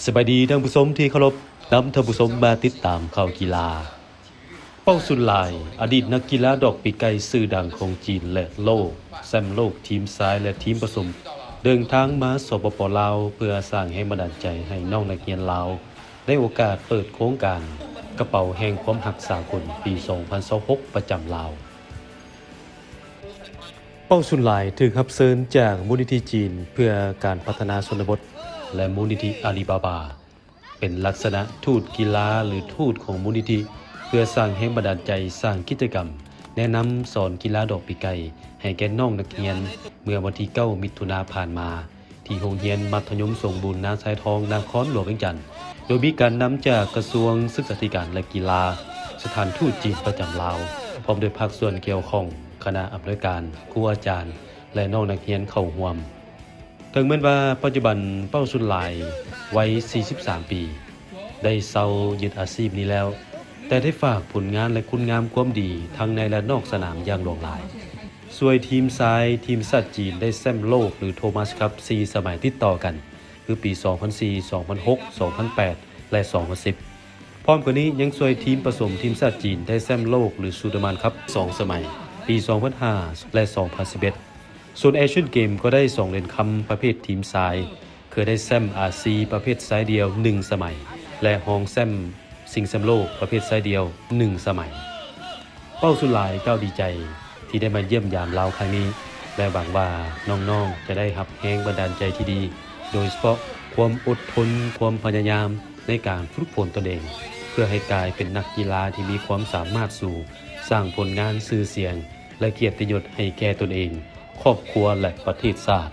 สบายดีท่านผู้ชมที่เคารพนำท่านผู้ชมมาติดตามข่าวกีฬาเป้าสุนหลายอดีตนักกีฬาดอกปีกไก่ชื่อดังของจีนและโลกแชมป์โลกทีมซ้ายและทีมผสมเดินทางมาสปป.ลาวเพื่อสร้างแรงบันดาลใจให้น้องนักเรียนลาวได้โอกาสเปิดโครงการกระเป๋าแห่งความหักสากลปี 2026 ประจำลาวเป้าสุนหลายถูกรับเชิญจากมูลนิธิจีนเพื่อการพัฒนาชนบทและมูลนิธิอาลีบาบาเป็นลักษณะทูตกีฬาหรือทูตของมูลนิธิเพื่อสร้างแรงบันดาลใจสร้างกิจกรรมแนะนำสอนกีฬาดอกปีไก่ให้แก่น้องนักเรียนเมื่อวันที่ 9 มิถุนายนผ่านมาที่โรงเรียนมัธยมสงบูรณ์นาสายทองนครหลวงเวียงจันทน์โดยมีการนำจากกระทรวงศึกษาธิการและกีฬาสถานทูตจีนประจำลาวพร้อมด้วยภาคส่วนเกี่ยวข้องคณะอำนวยการครูอาจารย์และน้องนักเรียนเข้าร่วมถึงแม้ว่าปัจจุบันเป้าสุนหลายวัย 43 ปี ได้เซายึดอาชีพนี้แล้วแต่ได้ฝากผลงานและคุณงามความดีทั้งในและนอกสนามอย่างหลากหลายสวยทีมซ้ายทีมชาติจีนได้แชมป์โลกหรือโทมัสคัพ4สมัยติดต่อกันคือปี 2004 2006 2008 และ 2010 พร้อมกันนี้ยังสวยทีมผสมทีมชาติจีนได้แชมป์โลกหรือซูดามานคัพ2สมัยปี 2005 และ 2011 ส่วนเอเชียนเกมก็ได้2เหรียญคำประเภททีมซ้ายเคยได้แชมป์อาซีประเภทซ้ายเดียว1สมัยและรองแชมป์ชิงแชมป์โลกประเภทซ้ายเดียว1สมัยเป้าสุดหลายก้าวดีใจที่ได้มาเยี่ยมยามลาวครั้งนี้และหวังว่าน้องๆจะได้รับแรงบันดาลใจที่ดีโดยเฉพาะความอดทนความพยายามในการฝึกฝนตนเองเพื่อให้กลายเป็นนักกีฬาที่มีความสามารถสูงสร้างผลงานชื่อเสียงและเกียรติยศให้แก่ตนเองครอบครัวและประเทศชาติ